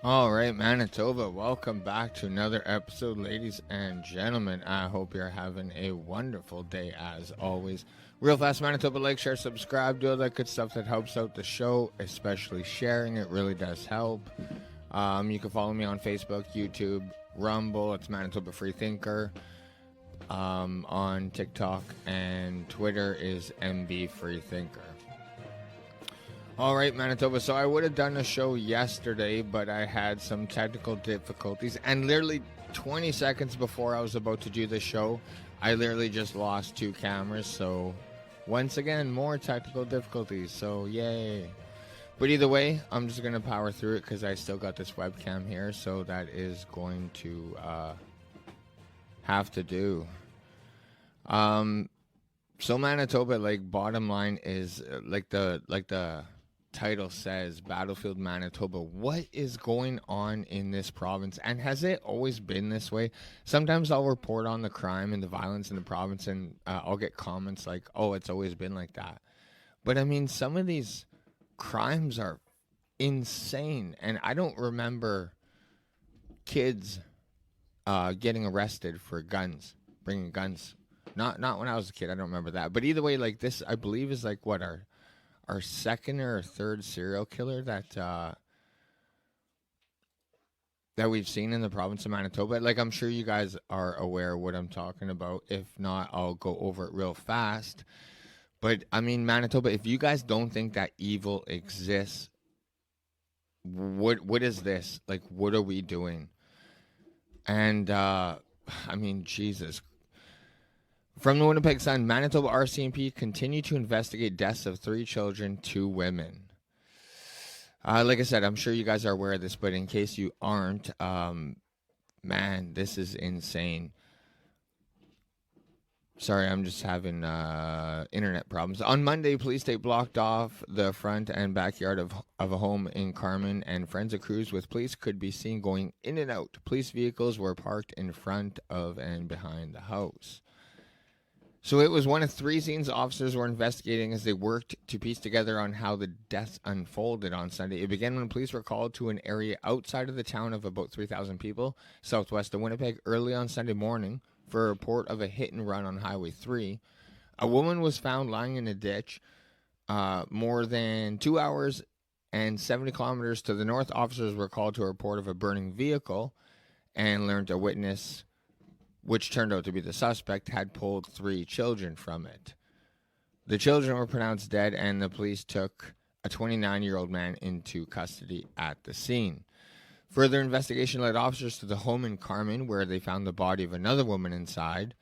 All right, Manitoba, welcome back to another episode, ladies and gentlemen. I hope you're having a wonderful day as always. Real fast, Manitoba, like, share, subscribe, do all that good stuff that helps out the show, especially sharing. It really does help. You can follow me on Facebook, YouTube, Rumble. It's Manitoba Free Thinker. On TikTok and Twitter is MB Free Thinker. All right, Manitoba. So I would have done a show yesterday, but I had some technical difficulties. And literally 20 seconds before I was about to do the show, I literally just lost two cameras. So once again, more technical difficulties. So yay. But either way, I'm just going to power through it because I still got this webcam here. So that is going to have to do. So Manitoba, like, bottom line is like the title says, Battlefield Manitoba. What is going on in this province? And has it always been this way? Sometimes I'll report on the crime and the violence in the province, and I'll get comments like, "Oh, it's always been like that." But I mean, some of these crimes are insane, and I don't remember kids getting arrested for guns, bringing guns. Not when I was a kid. I don't remember that. But either way, like, this, I believe, is like what our second or third serial killer that we've seen in the province of Manitoba. Like, I'm sure you guys are aware of what I'm talking about. If not, I'll go over it real fast. But I mean, Manitoba, if you guys don't think that evil exists, what is this? Like, what are we doing? And I mean, Jesus. From the Winnipeg Sun, Manitoba RCMP continue to investigate deaths of 3 children, 2 women. Like I said, I'm sure you guys are aware of this, but in case you aren't, man, this is insane. Sorry, I'm just having internet problems. On Monday, police state blocked off the front and backyard of a home in Carman, and forensic crews with police could be seen going in and out. Police vehicles were parked in front of and behind the house. So it was one of 3 scenes officers were investigating as they worked to piece together on how the deaths unfolded on Sunday. It began when police were called to an area outside of the town of about 3,000 people, southwest of Winnipeg, early on Sunday morning for a report of a hit and run on Highway 3. A woman was found lying in a ditch more than 2 hours and 70 kilometers to the north. Officers were called to a report of a burning vehicle and learned a witness, which turned out to be the suspect, had pulled 3 children from it. The children were pronounced dead, and the police took a 29-year-old man into custody at the scene. Further investigation led officers to the home in Carman, where they found the body of another woman inside.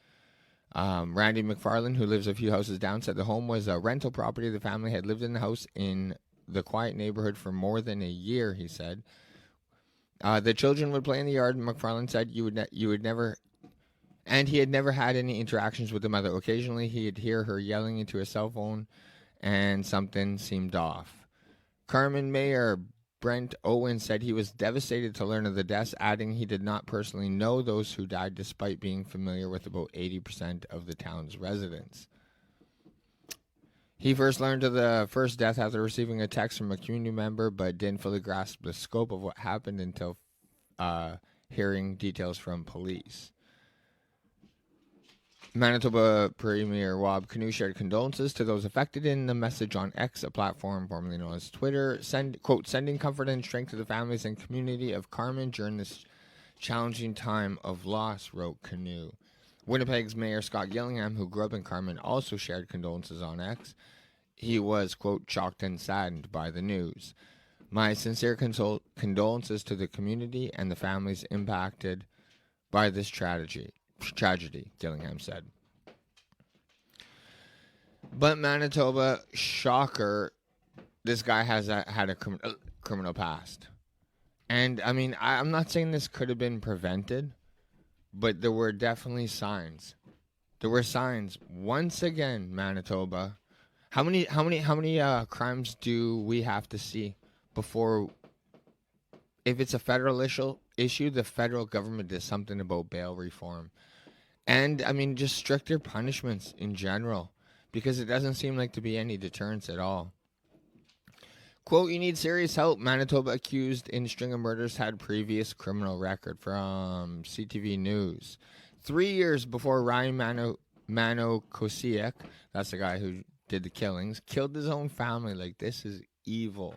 Randy McFarland, who lives a few houses down, said the home was a rental property. The family had lived in the house in the quiet neighborhood for more than a year, he said. The children would play in the yard, McFarland said. You would never... And he had never had any interactions with the mother. Occasionally, he'd hear her yelling into a cell phone, and something seemed off. Carman Mayor Brent Owen said he was devastated to learn of the deaths, adding he did not personally know those who died despite being familiar with about 80% of the town's residents. He first learned of the first death after receiving a text from a community member, but didn't fully grasp the scope of what happened until hearing details from police. Manitoba Premier Rob Canoe shared condolences to those affected in the message on X, a platform formerly known as Twitter, sending comfort and strength to the families and community of Carman during this challenging time of loss, wrote Canoe. Winnipeg's Mayor Scott Gillingham, who grew up in Carman, also shared condolences on X. He was, quote, shocked and saddened by the news. My sincere condolences to the community and the families impacted by this tragedy, Gillingham said. But Manitoba, shocker, this guy has had a criminal past. And, I mean, I'm not saying this could have been prevented, but there were definitely signs. There were signs. Once again, Manitoba, how many crimes do we have to see before, if it's a federal issue, the federal government does something about bail reform? And, I mean, just stricter punishments in general, because it doesn't seem like to be any deterrence at all. Quote, you need serious help. Manitoba accused in string of murders had previous criminal record from CTV News. 3 years before Ryan Kosiak, that's the guy who did the killings, killed his own family. Like, this is evil.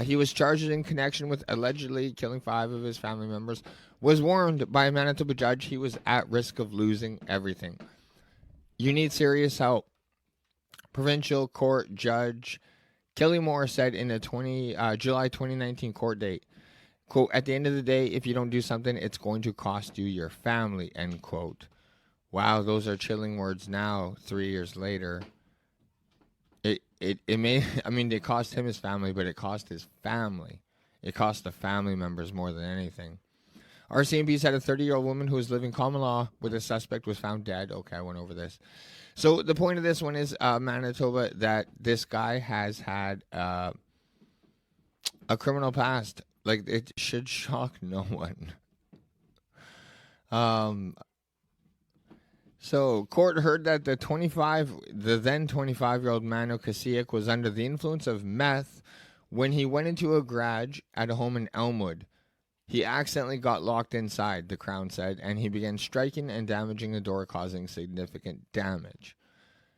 He was charged in connection with allegedly killing 5 of his family members. Was warned by a Manitoba judge he was at risk of losing everything. You need serious help. Provincial Court Judge Kelly Moore said in a July 2019 court date, quote, at the end of the day, if you don't do something, it's going to cost you your family, end quote. Wow, those are chilling words now, 3 years later. It may, I mean, it cost him his family, but it cost his family. It cost the family members more than anything. RCMP said a 30-year-old woman who was living common law with a suspect was found dead. Okay, I went over this. So the point of this one is Manitoba, that this guy has had a criminal past. Like, it should shock no one. So court heard that the then 25-year-old Mano Kasiak was under the influence of meth when he went into a garage at a home in Elmwood. He accidentally got locked inside, the Crown said, and he began striking and damaging the door, causing significant damage.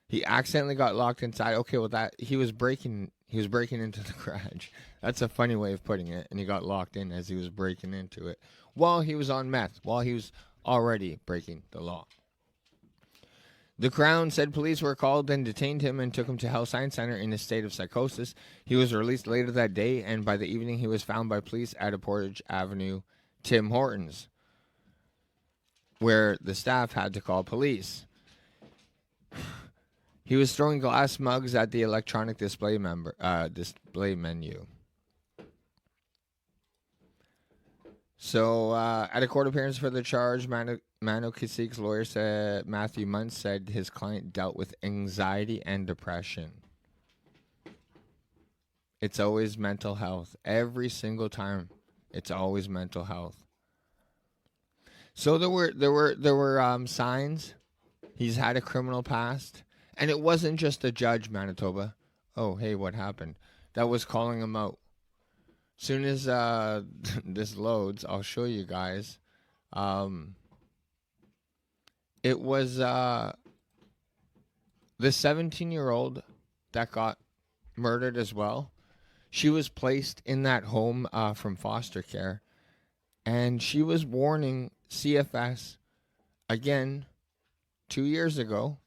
He accidentally got locked inside. Okay, well, that he was breaking into the garage. That's a funny way of putting it. And he got locked in as he was breaking into it while he was on meth, while he was already breaking the law. The Crown said police were called and detained him and took him to Health Science Center in a state of psychosis. He was released later that day, and by the evening he was found by police at a Portage Avenue Tim Hortons, where the staff had to call police. He was throwing glass mugs at the electronic display menu. So, at a court appearance for the charge, Mano Kasiak's lawyer said Matthew Muntz said his client dealt with anxiety and depression. It's always mental health. Every single time, it's always mental health. So there were signs. He's had a criminal past, and it wasn't just a judge, Manitoba. Oh, hey, what happened? That was calling him out. Soon as this loads, I'll show you guys. It was the 17-year-old that got murdered as well. She was placed in that home from foster care, and she was warning CFS again 2 years ago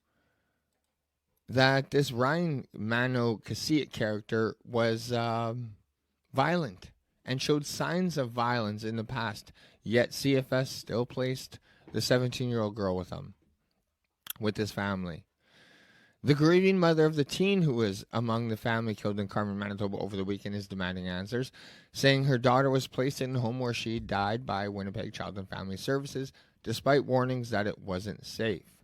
that this Ryan Mano Kasiak character was violent and showed signs of violence in the past, yet CFS still placed the 17-year-old girl with his family. The grieving mother of the teen who was among the family killed in Carmen, Manitoba over the weekend is demanding answers, saying her daughter was placed in a home where she died by Winnipeg Child and Family Services, despite warnings that it wasn't safe.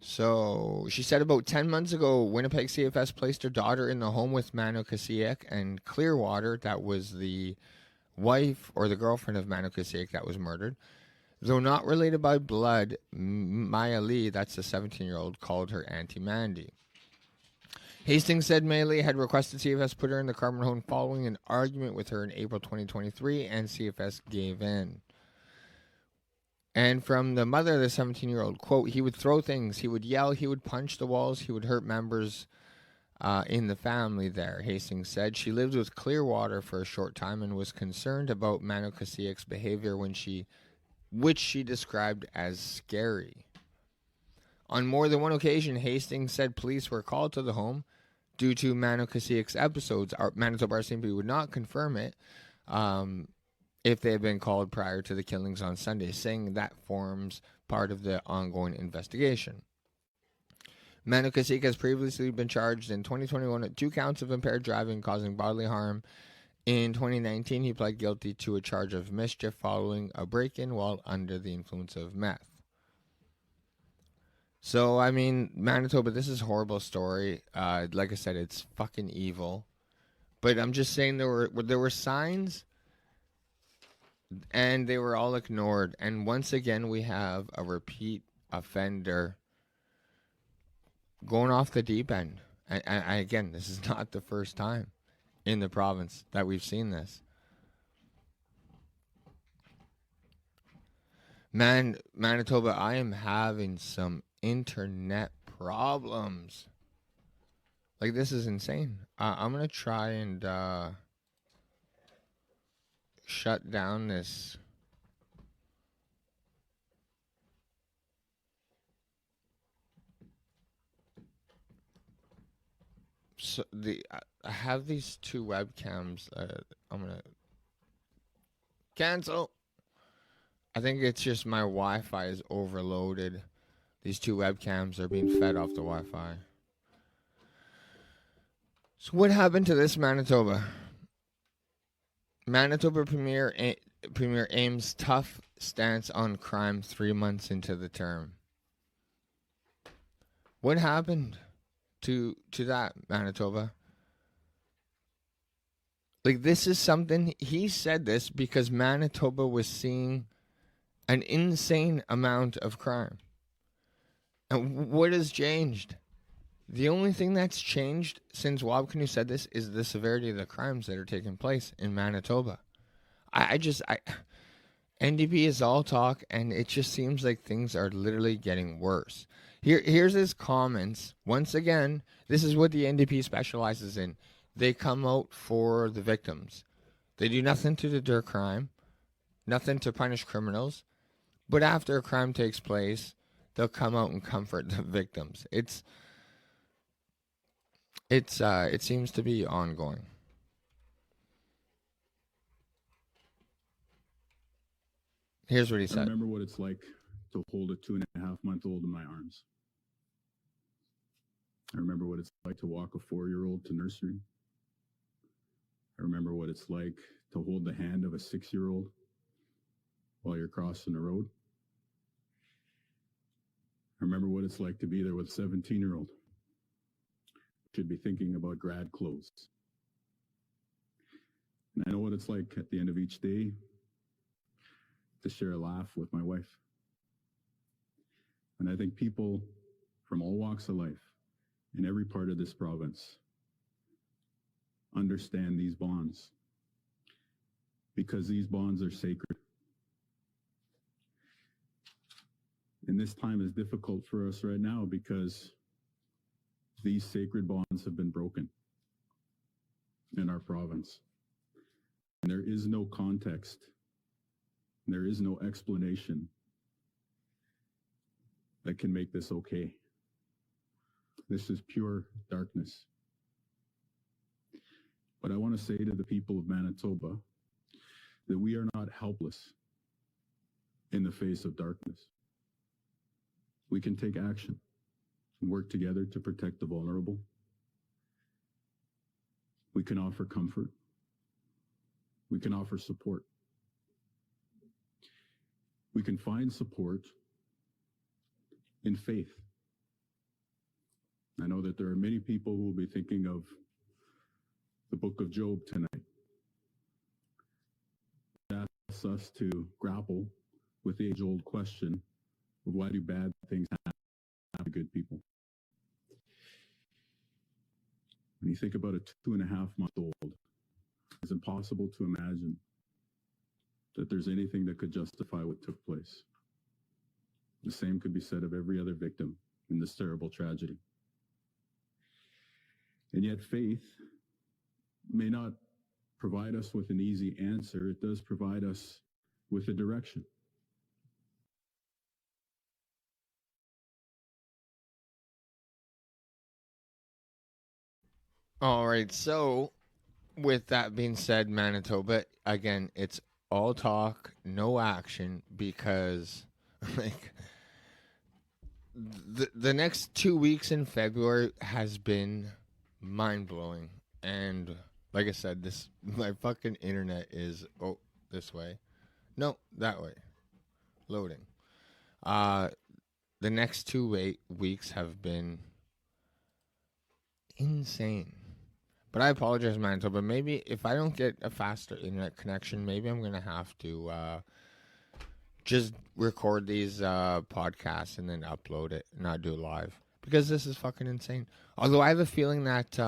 So she said about 10 months ago, Winnipeg CFS placed her daughter in the home with Mano Kasiak, and Clearwater, that was the wife or the girlfriend of Mano Kasiak that was murdered. Though not related by blood, Maya Lee, that's the 17-year-old, called her Auntie Mandy. Hastings said Maya Lee had requested CFS put her in the Carmen home following an argument with her in April 2023, and CFS gave in. And from the mother of the 17-year-old, quote, he would throw things, he would yell, he would punch the walls, he would hurt members in the family there, Hastings said. She lived with Clearwater for a short time and was concerned about Mano Kasiak's behavior which she described as scary. On more than one occasion, Hastings said police were called to the home due to Mano Kasiak's episodes. Manitoba RCMP would not confirm it if they had been called prior to the killings on Sunday, saying that forms part of the ongoing investigation. Mano Kasiak has previously been charged in 2021 with 2 counts of impaired driving causing bodily harm. In 2019, he pled guilty to a charge of mischief following a break-in while under the influence of meth. So, I mean, Manitoba, this is a horrible story. Like I said, it's fucking evil. But I'm just saying there were signs, and they were all ignored. And once again, we have a repeat offender going off the deep end. And again, this is not the first time in the province that we've seen this. Manitoba, I am having some internet problems. Like, this is insane. I'm going to try and shut down this. So I have these two webcams. I'm going to cancel. I think it's just my Wi-Fi is overloaded. These two webcams are being fed off the Wi-Fi. So what happened to this, Manitoba? Manitoba Premier aims tough stance on crime 3 months into the term. What happened to that, Manitoba? Like, this is something, he said this because Manitoba was seeing an insane amount of crime. And what has changed? The only thing that's changed since Wabkanu said this is the severity of the crimes that are taking place in Manitoba. NDP is all talk, and it just seems like things are literally getting worse. Here's his comments. Once again, this is what the NDP specializes in. They come out for the victims. They do nothing to deter crime, nothing to punish criminals, but after a crime takes place, they'll come out and comfort the victims. It seems to be ongoing. Here's what he said. I remember what it's like to hold a 2.5-month-old in my arms. I remember what it's like to walk a 4-year-old to nursery. I remember what it's like to hold the hand of a 6-year-old while you're crossing the road. I remember what it's like to be there with a 17-year-old. Should be thinking about grad clothes. And I know what it's like at the end of each day to share a laugh with my wife. And I think people from all walks of life in every part of this province understand these bonds because these bonds are sacred. And this time is difficult for us right now because these sacred bonds have been broken in our province. And there is no context. There is no explanation that can make this okay. This is pure darkness. But I want to say to the people of Manitoba that we are not helpless in the face of darkness. We can take action and work together to protect the vulnerable. We can offer comfort. We can offer support. We can find support in faith. I know that there are many people who will be thinking of the book of Job tonight. It asks us to grapple with the age-old question of why do bad things happen to good people? When you think about a 2.5-month-old, it's impossible to imagine that there's anything that could justify what took place. The same could be said of every other victim in this terrible tragedy. And yet faith may not provide us with an easy answer. It does provide us with a direction. All right, so with that being said, Manitoba, again, it's all talk, no action, because like the next 2 weeks in February has been mind-blowing. And like I said, my fucking internet is this way. No, that way. Loading. The next 2 weeks have been insane. But I apologize, Manitoba. Maybe if I don't get a faster internet connection, maybe I'm going to have to just record these podcasts and then upload it, not do it live. because this is fucking insane. Although I have a feeling that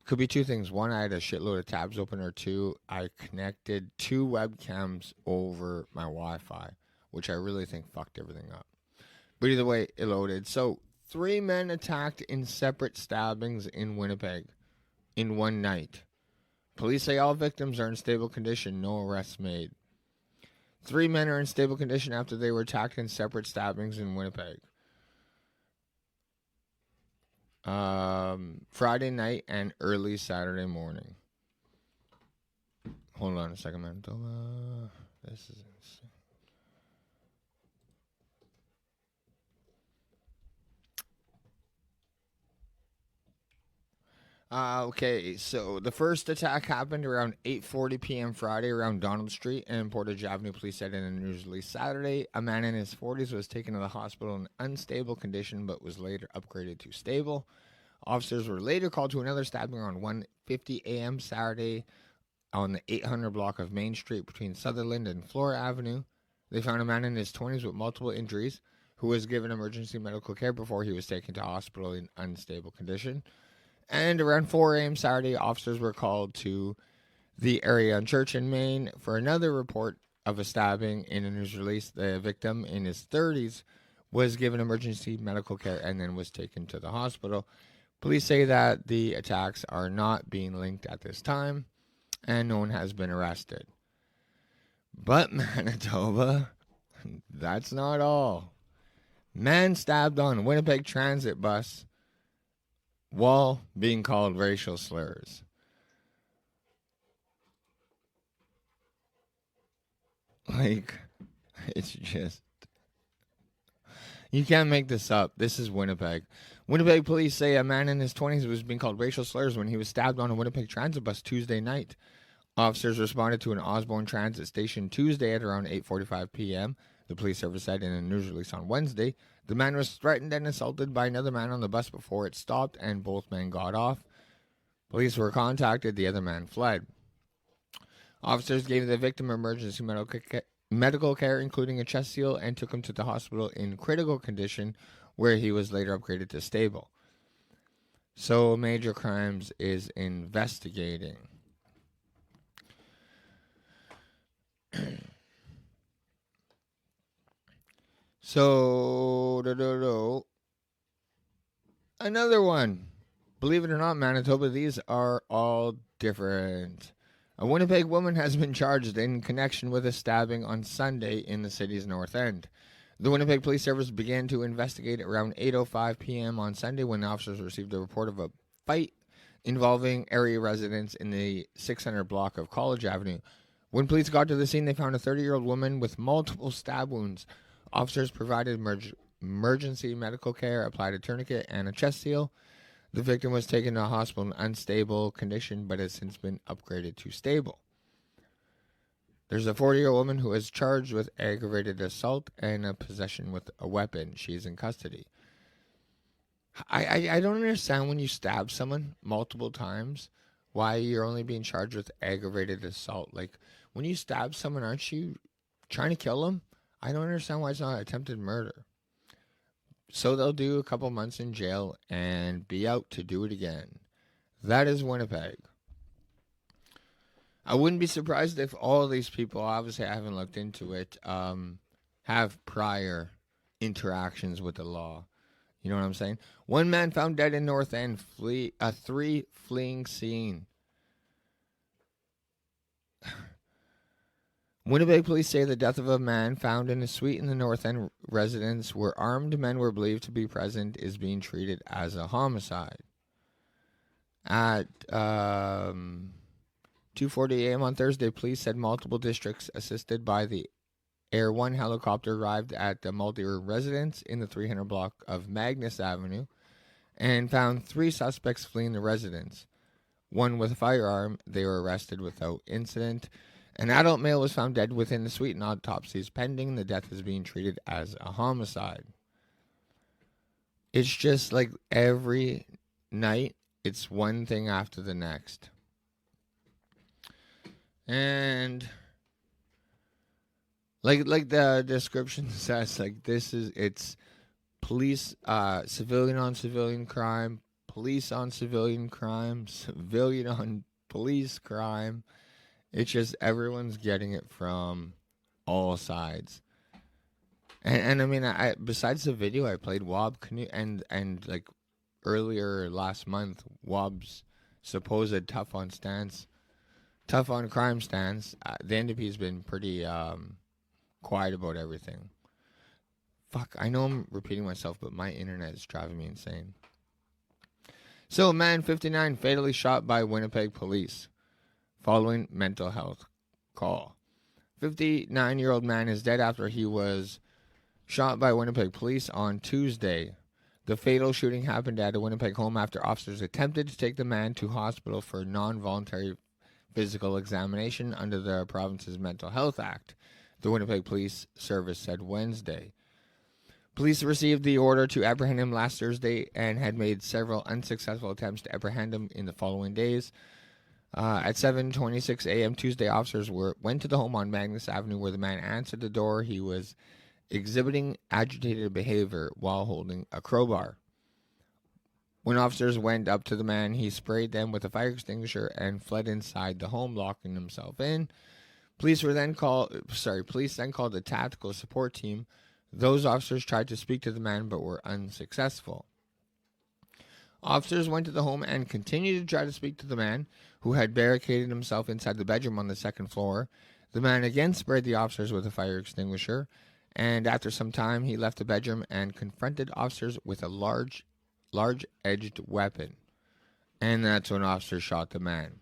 could be two things. One, I had a shitload of tabs open, or two, I connected two webcams over my Wi-Fi, which I really think fucked everything up. But either way, it loaded. So 3 men attacked in separate stabbings in Winnipeg in one night. Police say all victims are in stable condition. No arrests made. 3 men are in stable condition after they were attacked in separate stabbings in Winnipeg. Friday night and early Saturday morning. Hold on a second, Manitoba. This is insane. Okay, so the first attack happened around 8:40 p.m. Friday around Donald Street and Portage Avenue. Police said in a news release Saturday, a man in his 40s was taken to the hospital in unstable condition but was later upgraded to stable. Officers were later called to another stabbing around 1:50 a.m. Saturday on the 800 block of Main Street between Sutherland and Flora Avenue. They found a man in his 20s with multiple injuries who was given emergency medical care before he was taken to hospital in unstable condition. And around 4 a.m. Saturday, officers were called to the area on Church and Main for another report of a stabbing. In a news release, the victim in his 30s was given emergency medical care and then was taken to the hospital. Police say that the attacks are not being linked at this time, and no one has been arrested. But Manitoba, that's not all. Man stabbed on Winnipeg transit bus while being called racial slurs. Like, it's just... You can't make this up. This is Winnipeg. Winnipeg police say a man in his 20s was being called racial slurs when he was stabbed on a Winnipeg transit bus Tuesday night. Officers responded to an Osborne transit station Tuesday at around 8:45 p.m. The police service said in a news release on Wednesday, the man was threatened and assaulted by another man on the bus before it stopped, and both men got off. Police were contacted. The other man fled. Officers gave the victim emergency medical care, including a chest seal, and took him to the hospital in critical condition, where he was later upgraded to stable. So, Major Crimes is investigating. So, another one. Believe it or not, Manitoba, these are all different. A Winnipeg woman has been charged in connection with a stabbing on Sunday in the city's north end. The Winnipeg Police Service began to investigate around 8:05 p.m. on Sunday when officers received a report of a fight involving area residents in the 600 block of College Avenue. When police got to the scene, they found a 30-year-old woman with multiple stab wounds. Officers provided emergency medical care, applied a tourniquet and a chest seal. The victim was taken to a hospital in unstable condition, but has since been upgraded to stable. There's a 40-year-old woman who is charged with aggravated assault and a possession with a weapon. She's in custody. I don't understand when you stab someone multiple times, why you're only being charged with aggravated assault. Like, when you stab someone, aren't you trying to kill them? I don't understand why it's not attempted murder. So they'll do a couple months in jail and be out to do it again. That is Winnipeg. I wouldn't be surprised if all these people, obviously I haven't looked into it, have prior interactions with the law. You know what I'm saying? One man found dead in North End, 3 fleeing scene. Winnipeg police say the death of a man found in a suite in the North End residence where armed men were believed to be present is being treated as a homicide. At 2:40 a.m. on Thursday, police said multiple districts assisted by the Air One helicopter arrived at the multi-room residence in the 300 block of Magnus Avenue and found 3 suspects fleeing the residence. One with a firearm. They were arrested without incident. An adult male was found dead within the suite and autopsy is pending. The death is being treated as a homicide. It's just like every night, it's one thing after the next. And like the description says, like it's police, civilian on civilian crime, police on civilian crime, civilian on police crime. It's just everyone's getting it from all sides. And I mean, I besides the video, I played Wob Canoe and like earlier last month, Wob's supposed tough on crime stance. The NDP's been pretty quiet about everything. Fuck, I know I'm repeating myself, but my internet is driving me insane. So, a man 59 fatally shot by Winnipeg police following mental health call. 59-year-old man is dead after he was shot by Winnipeg police on Tuesday. The fatal shooting happened at a Winnipeg home after officers attempted to take the man to hospital for non-voluntary physical examination under the province's Mental Health Act, the Winnipeg Police Service said Wednesday. Police received the order to apprehend him last Thursday and had made several unsuccessful attempts to apprehend him in the following days. At 7:26 a.m. Tuesday, officers went to the home on Magnus Avenue where the man answered the door. He was exhibiting agitated behavior while holding a crowbar. When officers went up to the man, he sprayed them with a fire extinguisher and fled inside the home, locking himself in. Police then called a tactical support team. Those officers tried to speak to the man but were unsuccessful. Officers went to the home and continued to try to speak to the man, who had barricaded himself inside the bedroom on the second floor. The man again sprayed the officers with a fire extinguisher, and after some time he left the bedroom and confronted officers with a large-edged weapon. And that's when officers shot the man.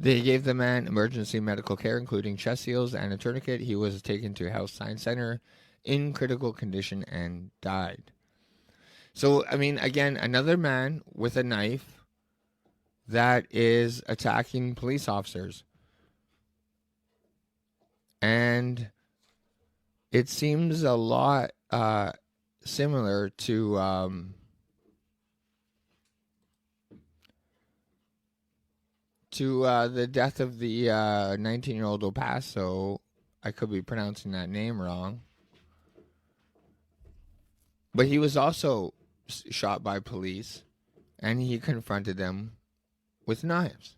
They gave the man emergency medical care, including chest seals and a tourniquet. He was taken to a health science center in critical condition and died. So, I mean, again, another man with a knife that is attacking police officers. And it seems a lot similar to the death of the 19-year-old El Paso. I could be pronouncing that name wrong. But he was also shot by police, and he confronted them with knives.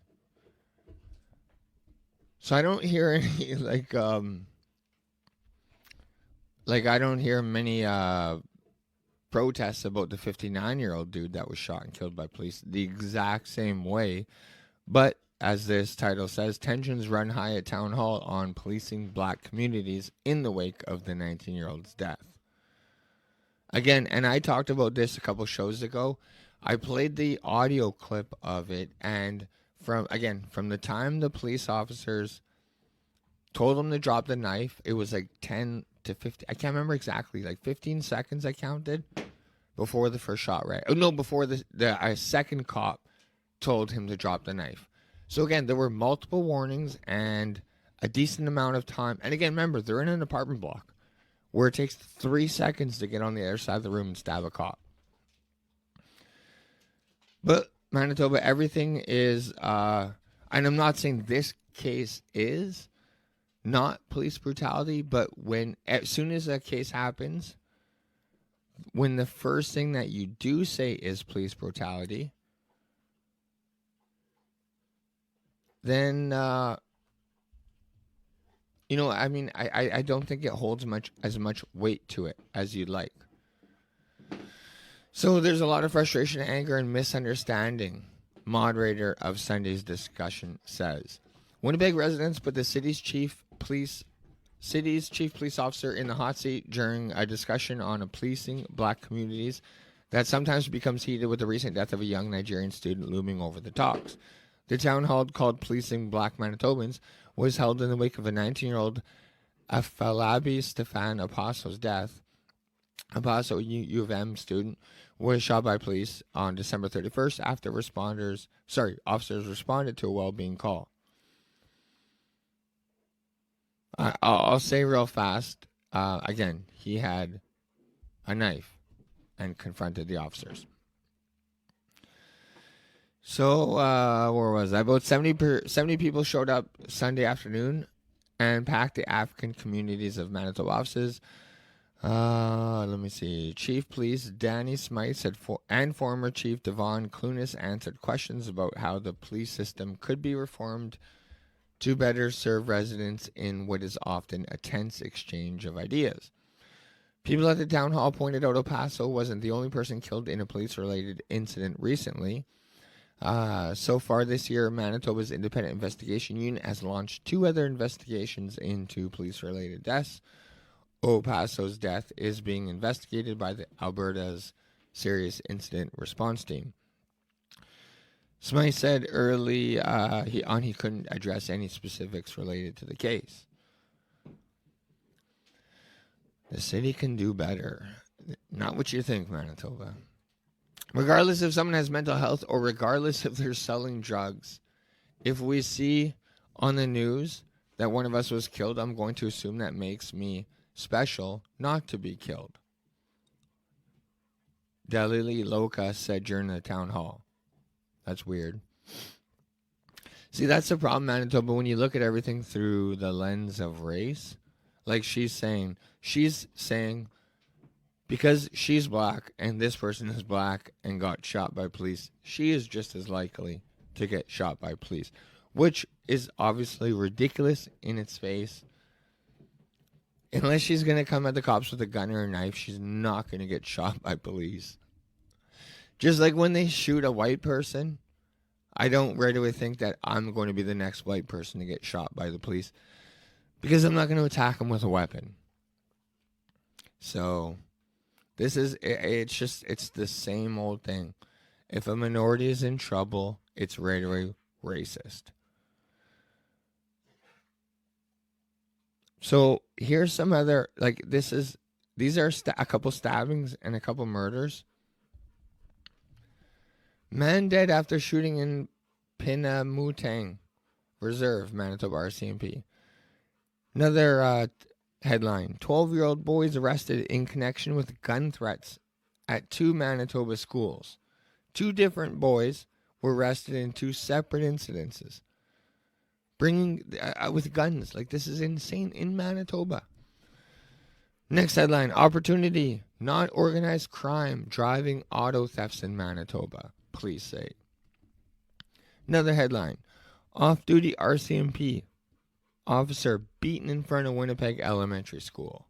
So I don't hear any, I don't hear many protests about the 59-year-old dude that was shot and killed by police the exact same way. But as this title says, tensions run high at Town Hall on policing black communities in the wake of the 19-year-old's death. Again, and I talked about this a couple shows ago. I played the audio clip of it, and from the time the police officers told him to drop the knife, it was like 10 to 15. I can't remember exactly, like 15 seconds I counted before the first shot, right? Oh, no, before the second cop told him to drop the knife. So again, there were multiple warnings and a decent amount of time. And again, remember, they're in an apartment block where it takes 3 seconds to get on the other side of the room and stab a cop. But Manitoba, everything is, and I'm not saying this case is not police brutality, but as soon as a case happens, when the first thing that you do say is police brutality, then, I don't think it holds as much weight to it as you'd like. So there's a lot of frustration, anger, and misunderstanding, moderator of Sunday's discussion says. Winnipeg residents put the city's chief police officer in the hot seat during a discussion on policing black communities that sometimes becomes heated with the recent death of a young Nigerian student looming over the talks. The town hall called Policing Black Manitobans was held in the wake of a 19-year-old Afalabi Stefan Apostle's death. Apostle, U of M student, was shot by police on December 31st after officers responded to a well-being call. I'll say real fast, again, he had a knife and confronted the officers. So, where was I? About 70 people showed up Sunday afternoon and packed the African communities of Manitoba offices. Let me see. Chief Police Danny Smythe said and former Chief Devon Clunas answered questions about how the police system could be reformed to better serve residents in what is often a tense exchange of ideas. People at the town hall pointed out El Paso wasn't the only person killed in a police-related incident recently. So far this year, Manitoba's Independent Investigation Unit has launched 2 other investigations into police-related deaths. El Paso's death is being investigated by the Alberta's Serious Incident Response Team. Smythe said early he couldn't address any specifics related to the case. The city can do better. Not what you think, Manitoba. Regardless if someone has mental health or regardless if they're selling drugs, if we see on the news that one of us was killed, I'm going to assume that makes me special not to be killed. Dalili Loka said during the town hall. That's weird. See, that's the problem, Manitoba, when you look at everything through the lens of race. Like she's saying because she's black and this person is black and got shot by police, she is just as likely to get shot by police, which is obviously ridiculous in its face. Unless she's going to come at the cops with a gun or a knife, she's not going to get shot by police. Just like when they shoot a white person, I don't right away think that I'm going to be the next white person to get shot by the police because I'm not going to attack them with a weapon. So it's the same old thing. If a minority is in trouble, it's right away racist. So here's some other, these are a couple stabbings and a couple murders. Man dead after shooting in Pinamutang Reserve, Manitoba RCMP. Another headline. 12-year-old boys arrested in connection with gun threats at 2 Manitoba schools. 2 different boys were arrested in 2 separate incidences. Bringing with guns. This is insane in Manitoba. Next headline. Opportunity. Not organized crime driving auto thefts in Manitoba. Police say. Another headline. Off-duty RCMP officer beaten in front of Winnipeg Elementary School.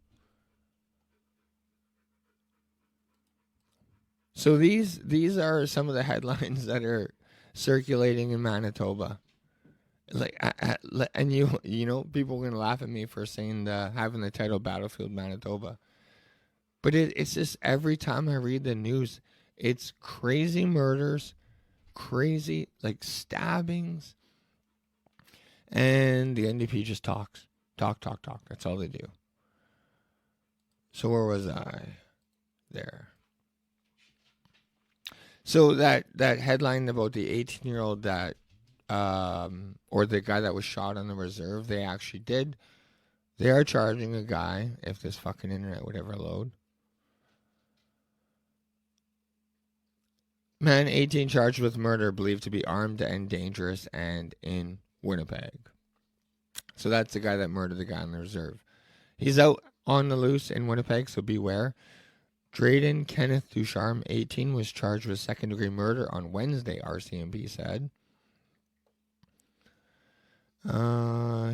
So these are some of the headlines that are circulating in Manitoba. And you know, people are gonna laugh at me for saying having the title Battlefield Manitoba, but it's just every time I read the news, it's crazy murders, crazy stabbings, and the NDP just talk. That's all they do. So where was I? There. So that headline about the 18-year-old that. Or the guy that was shot on the reserve, they actually did. They are charging a guy, if this fucking internet would ever load. Man 18 charged with murder, believed to be armed and dangerous and in Winnipeg. So that's the guy that murdered the guy on the reserve. He's out on the loose in Winnipeg, so beware. Drayden Kenneth Ducharme, 18, was charged with second-degree murder on Wednesday, RCMP said.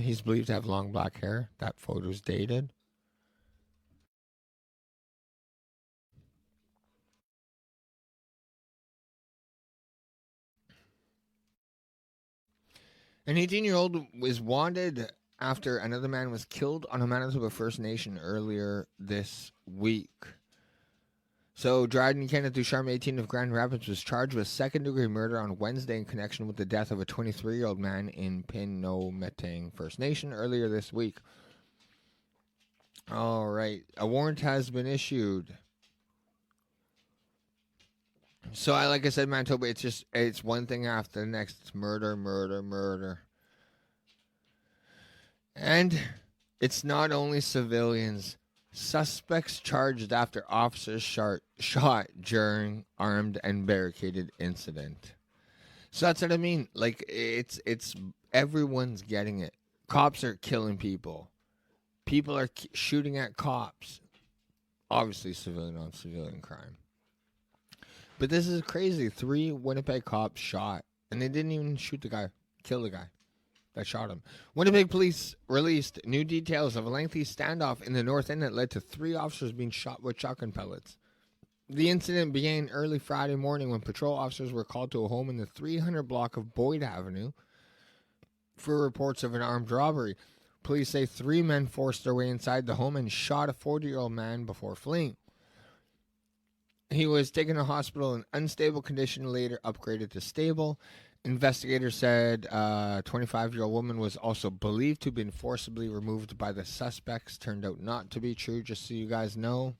He's believed to have long black hair. That photo's dated. An 18-year-old was wanted after another man was killed on a Manitoba First Nation earlier this week. So, Dryden Kenneth Ducharme, 18 of Grand Rapids, was charged with second-degree murder on Wednesday in connection with the death of a 23-year-old man in Pinamutang First Nation earlier this week. All right. A warrant has been issued. So, like I said, Manitoba, it's one thing after the next. It's murder. And it's not only civilians. Suspects charged after officers shot during armed and barricaded incident. So that's what I mean. It's everyone's getting it. Cops are killing people. People are shooting at cops. Obviously, civilian on civilian crime. But this is crazy. 3 Winnipeg cops shot, and they didn't even shoot the guy, kill the guy that shot him. Winnipeg police released new details of a lengthy standoff in the north end that led to 3 officers being shot with shotgun pellets. The incident began early Friday morning when patrol officers were called to a home in the 300 block of Boyd Avenue for reports of an armed robbery. Police say 3 men forced their way inside the home and shot a 40-year-old man before fleeing. He was taken to hospital in unstable condition, later upgraded to stable. Investigators said a 25-year-old woman was also believed to have been forcibly removed by the suspects. Turned out not to be true, just so you guys know.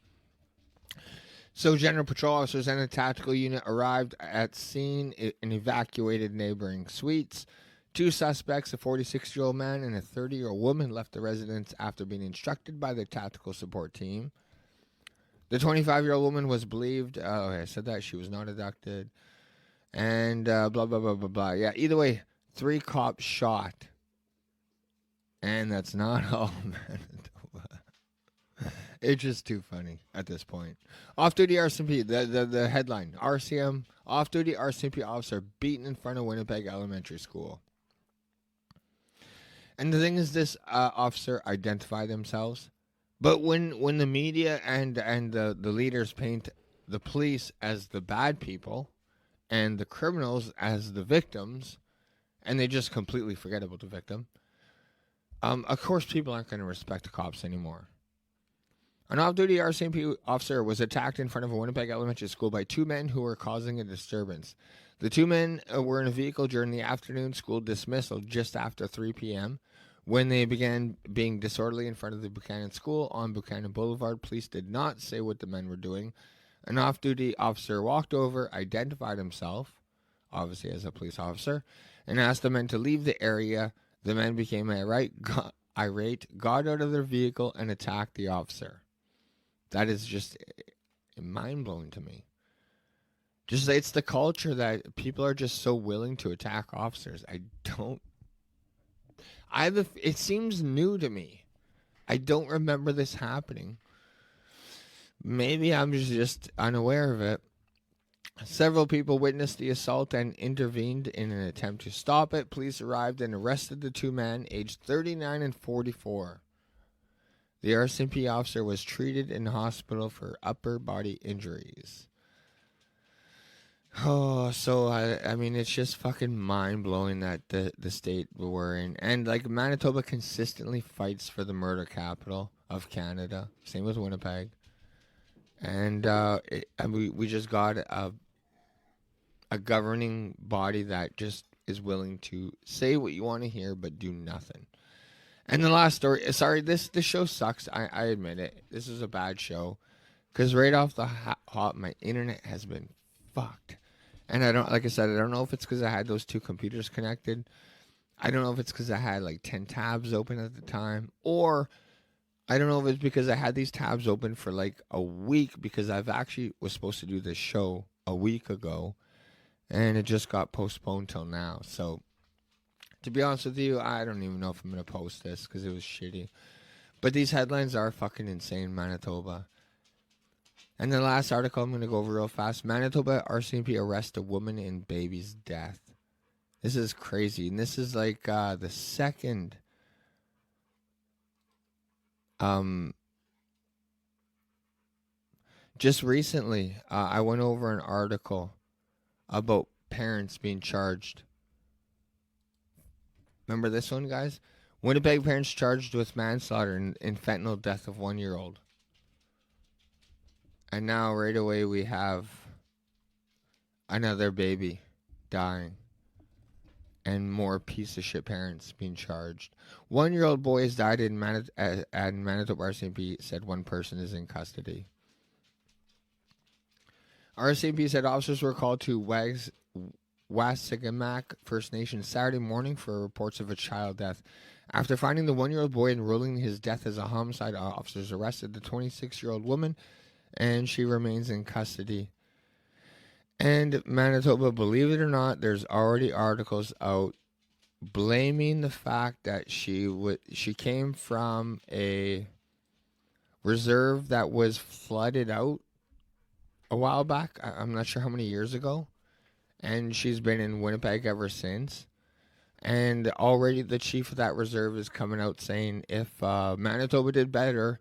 So general patrol officers and a tactical unit arrived at scene and evacuated neighboring suites. 2 suspects, a 46-year-old man and a 30-year-old woman, left the residence after being instructed by the tactical support team. The 25-year-old woman was believed, I said that, she was not abducted, and blah, blah, blah, blah, blah. Yeah, either way, 3 cops shot, and that's not all Manitoba. It's just too funny at this point. Off-duty RCMP, the headline, RCM, off-duty RCMP officer beaten in front of Winnipeg Elementary School. And the thing is, this officer identified themselves. But when the media and the leaders paint the police as the bad people and the criminals as the victims, and they just completely forget about the victim, of course people aren't going to respect the cops anymore. An off-duty RCMP officer was attacked in front of a Winnipeg elementary school by 2 men who were causing a disturbance. The 2 men were in a vehicle during the afternoon school dismissal just after 3 p.m. When they began being disorderly in front of the Buchanan School on Buchanan Boulevard, police did not say what the men were doing. An off-duty officer walked over, identified himself, obviously as a police officer, and asked the men to leave the area. The men became irate, got out of their vehicle, and attacked the officer. That is just mind-blowing to me. Just it's the culture that people are just so willing to attack officers. It seems new to me. I don't remember this happening. Maybe I'm just unaware of it. Several people witnessed the assault and intervened in an attempt to stop it. Police arrived and arrested the 2 men, aged 39 and 44. The RCMP officer was treated in hospital for upper body injuries. Oh, so I mean, it's just fucking mind-blowing that the state we're in. And, like, Manitoba consistently fights for the murder capital of Canada. Same with Winnipeg. And we just got a governing body that just is willing to say what you want to hear but do nothing. And the last story, sorry, this show sucks. I admit it. This is a bad show. Because right off the hop, my internet has been fucked. And I don't know if it's because I had those 2 computers connected. I don't know if it's because I had like 10 tabs open at the time. Or I don't know if it's because I had these tabs open for like a week because I've actually was supposed to do this show a week ago. And it just got postponed till now. So to be honest with you, I don't even know if I'm going to post this because it was shitty. But these headlines are fucking insane, Manitoba. And the last article I'm going to go over real fast. Manitoba RCMP arrests a woman in baby's death. This is crazy. And this is like the second just recently I went over an article about parents being charged. Remember this one, guys? Winnipeg parents charged with manslaughter in fentanyl death of 1-year-old. And now, right away, we have another baby dying. And more piece of shit parents being charged. 1-year-old boy has died in Manitoba RCMP said 1 person is in custody. RCMP said officers were called to Wassigamak First Nation Saturday morning for reports of a child death. After finding the 1-year-old boy and ruling his death as a homicide, officers arrested the 26-year-old woman, and she remains in custody. And Manitoba, believe it or not, there's already articles out blaming the fact that she came from a reserve that was flooded out a while back. I'm not sure how many years ago. And she's been in Winnipeg ever since. And already the chief of that reserve is coming out saying if Manitoba did better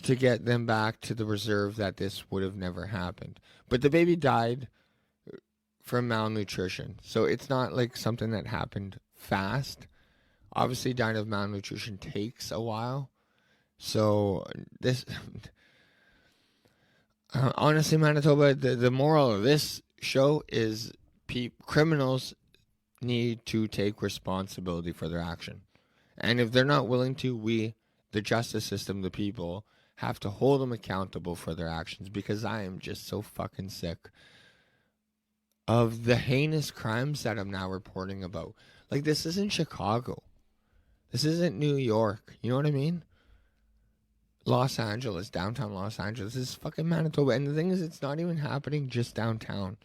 to get them back to the reserve, that this would have never happened. But the baby died from malnutrition. So it's not like something that happened fast. Obviously, dying of malnutrition takes a while. So this, honestly, Manitoba, the moral of this show is criminals need to take responsibility for their action. And if they're not willing to, we, the justice system, the people, have to hold them accountable for their actions, because I am just so fucking sick of the heinous crimes that I'm now reporting about. Like, this isn't Chicago. This isn't New York. You know what I mean? Los Angeles, downtown Los Angeles. This is fucking Manitoba. And the thing is, it's not even happening just downtown.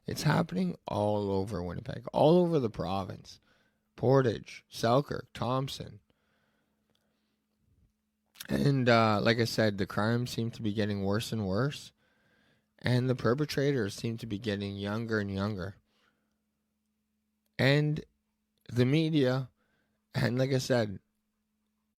It's happening all over Winnipeg, all over the province. Portage, Selkirk, Thompson. And like I said, the crimes seem to be getting worse and worse. And the perpetrators seem to be getting younger and younger. And the media, and like I said,